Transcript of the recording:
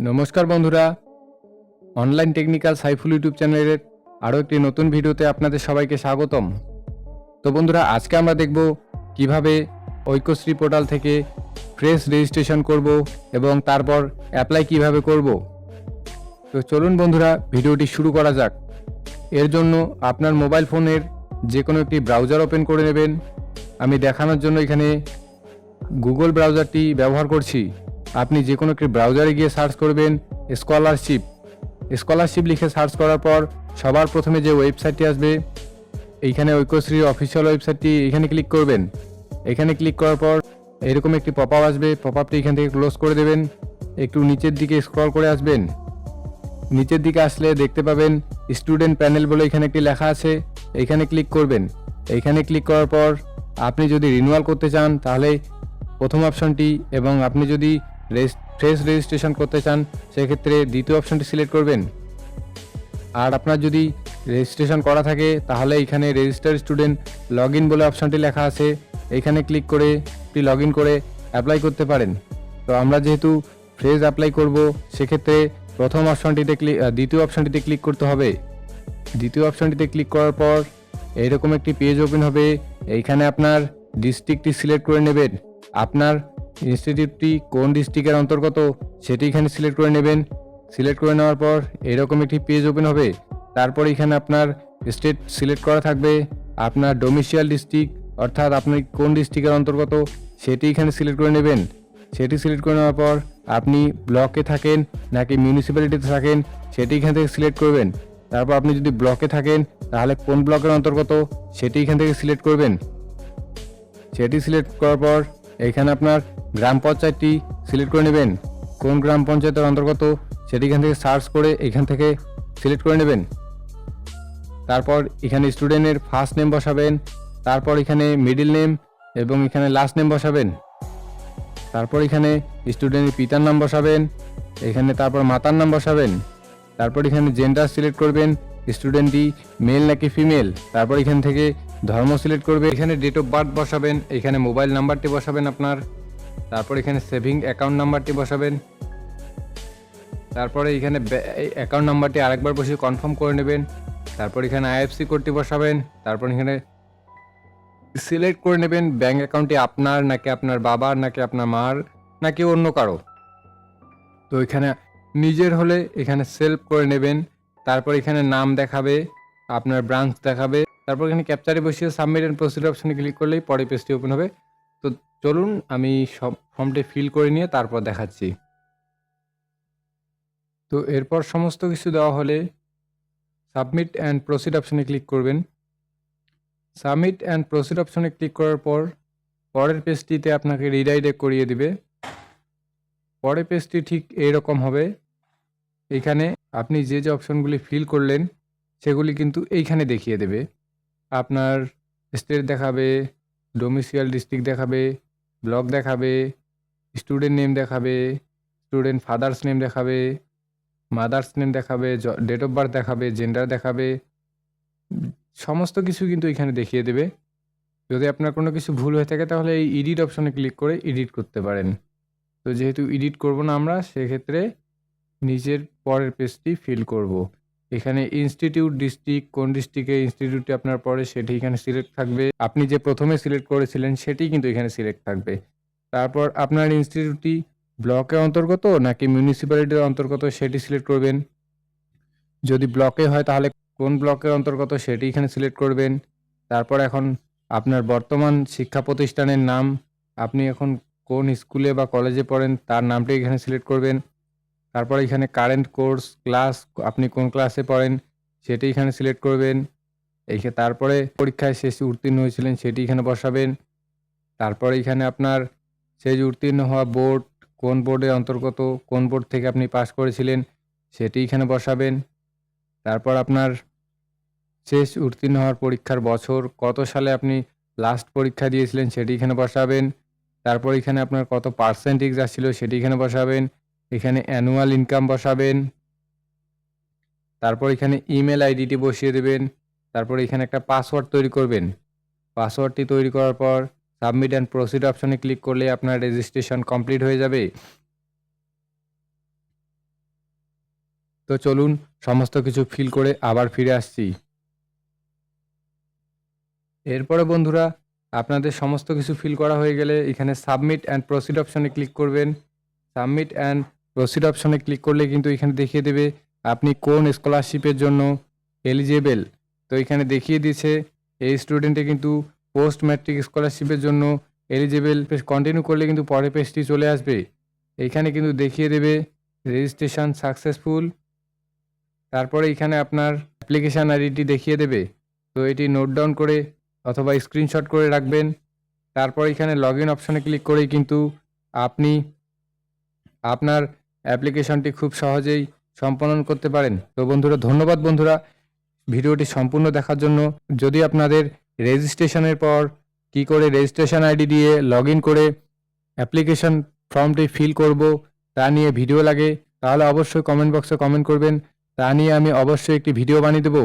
নমস্কার বন্ধুরা, online technical Saiful YouTube চ্যানেলের আরও একটি নতুন ভিডিওতে আপনাদের সবাইকে স্বাগতম। তো বন্ধুরা, আজকে আমরা দেখব কিভাবে ঐক্যশ্রী পোর্টাল থেকে ফ্রেশ রেজিস্ট্রেশন করব এবং তারপর অ্যাপ্লাই কিভাবে করব। তো চলুন বন্ধুরা, ভিডিওটি শুরু করা যাক। এর জন্য আপনার মোবাইল ফোনের যে কোনো একটি ব্রাউজার ওপেন করে নেবেন। আমি দেখানোর জন্য এখানে গুগল ব্রাউজারটি ব্যবহার করছি। আপনি যে কোনো একটি ব্রাউজারে গিয়ে সার্চ করবেন স্কলারশিপ লিখে সার্চ করার পর সবার প্রথমে যে ওয়েবসাইটটি আসবে, এইখানে ঐক্যশ্রীর অফিসিয়াল ওয়েবসাইটটি এখানে ক্লিক করবেন। এখানে ক্লিক করার পর এরকম একটি পপ আপ আসবে। পপ আপটি এখান থেকে ক্লোজ করে দেবেন। একটু নিচের দিকে স্ক্রল করে আসবেন। নিচের দিকে আসলে দেখতে পাবেন স্টুডেন্ট প্যানেল বলে এখানে একটি লেখা আছে। এখানে ক্লিক করবেন। এখানে ক্লিক করার পর আপনি যদি রিনিউয়াল করতে চান তাহলে প্রথম অপশনটি, এবং আপনি যদি ফ্রেশ রেজিস্ট্রেশন করতে চান সেক্ষেত্রে দ্বিতীয় অপশনটি সিলেক্ট করবেন। আর আপনার যদি রেজিস্ট্রেশন করা থাকে তাহলে এখানে রেজিস্টার স্টুডেন্ট লগ ইন বলে অপশনটি লেখা আছে। এখানে ক্লিক করে আপনি লগ ইন করে অ্যাপ্লাই করতে পারেন। তো আমরা যেহেতু ফ্রেশ অ্যাপ্লাই করব সেক্ষেত্রে প্রথম অপশনটিতে দ্বিতীয় অপশনটিতে ক্লিক করতে হবে। দ্বিতীয় অপশনটিতে ক্লিক করার পর এইরকম একটি পেজ ওপেন হবে। এইখানে আপনার ডিস্ট্রিক্টটি সিলেক্ট করে নেবেন। আপনার ইনস্টিটিউটটি কোন ডিস্ট্রিক্টের অন্তর্গত সেটি এখানে সিলেক্ট করে নেবেন। সিলেক্ট করে নেওয়ার পর এরকম একটি পেজ ওপেন হবে। তারপর এখানে আপনার স্টেট সিলেক্ট করা থাকবে। আপনার ডোমিসিয়াল ডিস্ট্রিক্ট অর্থাৎ আপনি কোন ডিস্ট্রিক্টের অন্তর্গত সেটি এখানে সিলেক্ট করে নেবেন। সেটি সিলেক্ট করে নেওয়ার পর আপনি ব্লকে থাকেন নাকি মিউনিসিপ্যালিটিতে থাকেন সেটি এখান থেকে সিলেক্ট করবেন। তারপর আপনি যদি ব্লকে থাকেন তাহলে কোন ব্লকের অন্তর্গত সেটি এখান থেকে সিলেক্ট করবেন। সেটি সিলেক্ট করার পর এখানে আপনার গ্রাম পঞ্চায়েতটি সিলেক্ট করে নেবেন। কোন গ্রাম পঞ্চায়েতের অন্তর্গত সেটি এখান থেকে সার্চ করে এখান থেকে সিলেক্ট করে নেবেন। তারপর এখানে স্টুডেন্টের ফার্স্ট নেম বসাবেন। তারপর এখানে মিডল নেম এবং এখানে লাস্ট নেম বসাবেন। তারপর এখানে স্টুডেন্টের পিতার নাম বসাবেন। এখানে তারপর মাতার নাম বসাবেন। তারপর এখানে জেন্ডার সিলেক্ট করবেন, স্টুডেন্টটি মেল নাকি ফিমেল। তারপর এখান থেকে ধর্ম সিলেক্ট করবে। এখানে ডেট অফ বার্থ বসাবেন। এখানে মোবাইল নাম্বারটি বসাবেন আপনার। তারপর এখানে সেভিং অ্যাকাউন্ট নাম্বারটি বসাবেন। তারপরে এখানে অ্যাকাউন্ট নাম্বারটি আরেকবার বসে কনফার্ম করে নেবেন। তারপর এখানে আইএফসি কোডটি বসাবেন। তারপর এখানে সিলেক্ট করে নেবেন ব্যাঙ্ক অ্যাকাউন্টটি আপনার নাকি আপনার বাবার নাকি আপনার মার নাকি অন্য কারো। তো এখানে নিজের হলে এখানে সেলফ করে নেবেন। তারপর এখানে নাম দেখাবে, আপনার ব্রাঞ্চ দেখাবে। তারপর এখানে ক্যাপচারে বসিয়ে সাবমিট অ্যান্ড প্রসিড অপশনে ক্লিক করলেই পরে পেজটি ওপেন হবে। তো চলুন আমি সব ফর্মটি ফিল করে নিয়ে তারপর দেখাচ্ছি। তো এরপর সমস্ত কিছু দেওয়া হলে সাবমিট অ্যান্ড প্রসিড অপশনে ক্লিক করবেন। সাবমিট অ্যান্ড প্রসিড অপশনে ক্লিক করার পর পরের পেজটিতে আপনাকে রিডাইরেক্ট করিয়ে দিবে। পরের পেজটি ঠিক এইরকম হবে। এইখানে আপনি যে যে অপশনগুলি ফিল করলেন সেগুলি কিন্তু এইখানে দেখিয়ে দেবে। আপনার স্টেট দেখাবে, ডোমিসিয়াল ডিস্ট্রিক্ট দেখাবে, ব্লক দেখাবে, স্টুডেন্ট নেম দেখাবে, স্টুডেন্ট ফাদার্স নেম দেখাবে, মাদার্স নেম দেখাবে, ডেট অফ বার্থ দেখাবে, জেন্ডার দেখাবে। সমস্ত কিছু কিন্তু এখানে দেখিয়ে দেবে। যদি আপনার কোনো কিছু ভুল হয়ে থাকে তাহলে এই এডিট অপশনে ক্লিক করে এডিট করতে পারেন। তো যেহেতু এডিট করব না আমরা, সেক্ষেত্রে নিচের পরের পেজটি ফিল করব। এখানে ইনস্টিটিউট ডিস্ট্রিক্ট, কোন ডিস্ট্রিক্টে ইনস্টিটিউটটি আপনার পড়ে সেটি এখানে সিলেক্ট থাকবে। আপনি যে প্রথমে সিলেক্ট করেছিলেন সেটি কিন্তু এখানে সিলেক্ট থাকবে। তারপর আপনার ইনস্টিটিউটটি ব্লকের অন্তর্গত নাকি মিউনিসিপ্যালিটির অন্তর্গত সেটি সিলেক্ট করবেন। যদি ব্লকে হয় তাহলে কোন ব্লকের অন্তর্গত সেটি এখানে সিলেক্ট করবেন। তারপর এখন আপনার বর্তমান শিক্ষা প্রতিষ্ঠানের নাম, আপনি এখন কোন স্কুলে বা কলেজে পড়েন তার নামটি এখানে সিলেক্ট করবেন। তারপর এখানে কারেন্ট কোর্স ক্লাস, আপনি কোন ক্লাসে পড়েন সেটি এখানে সিলেক্ট করবেন। তারপরে পরীক্ষায় শেষে উত্তীর্ণ হয়েছিলেন সেটি এখানে বসাবেন। তারপরে এখানে আপনার সেই যে উত্তীর্ণ হওয়া বোর্ড, কোন বোর্ডের অন্তর্গত, কোন বোর্ড থেকে আপনি পাশ করেছিলেন সেটি এখানে বসাবেন। তারপর আপনার শেষ উত্তীর্ণ হওয়ার পরীক্ষার বছর, কত সালে আপনি লাস্ট পরীক্ষা দিয়েছিলেন সেটি এখানে বসাবেন। তারপর এখানে আপনার কত পার্সেন্টেজ আসছিল সেটি এখানে বসাবেন। এখানে অ্যানুয়াল ইনকাম বসাবেন। তারপর এখানে ইমেল আইডিটি বসিয়ে দেবেন। তারপর এখানে একটা পাসওয়ার্ড তৈরি করবেন। পাসওয়ার্ডটি তৈরি করার পর সাবমিট অ্যান্ড প্রসিড অপশনে ক্লিক করলে আপনার রেজিস্ট্রেশন কমপ্লিট হয়ে যাবে। তো চলুন সমস্ত কিছু ফিল করে আবার ফিরে আসছি। এরপরে বন্ধুরা, আপনাদের সমস্ত কিছু ফিল করা হয়ে গেলে এখানে সাবমিট অ্যান্ড প্রসিড অপশনে ক্লিক করবেন। সাবমিট অ্যান্ড প্রসিড অপশনে ক্লিক করলে কিন্তু এখানে দেখিয়ে দেবে আপনি কোন স্কলারশিপের জন্য এলিজেবল। তো এখানে দেখিয়ে দিয়েছে এই স্টুডেন্টে কিন্তু পোস্ট ম্যাট্রিক স্কলারশিপের জন্য এলিজেবল। কন্টিনিউ করলে কিন্তু পরের পেজটি চলে আসবে। এইখানে কিন্তু দেখিয়ে দেবে রেজিস্ট্রেশন সাকসেসফুল। তারপরে এখানে আপনার অ্যাপ্লিকেশান আইডিটি দেখিয়ে দেবে। তো এটি নোট ডাউন করে অথবা স্ক্রিনশট করে রাখবেন। তারপর এখানে লগ ইন অপশানে ক্লিক করেই কিন্তু আপনি আপনার অ্যাপ্লিকেশনটি খুব সহজেই সম্পাদন করতে পারেন। তো বন্ধুরা, ধন্যবাদ বন্ধুরা ভিডিওটি সম্পূর্ণ দেখার জন্য। যদি আপনাদের রেজিস্ট্রেশনের পর কি করে রেজিস্ট্রেশন আইডি দিয়ে লগ ইন করে অ্যাপ্লিকেশন ফর্মটি ফিল করব তা নিয়ে ভিডিও লাগে, তাহলে অবশ্যই কমেন্ট বক্সে কমেন্ট করবেন। তা নিয়ে আমি অবশ্যই একটি ভিডিও বানিয়ে দেবো।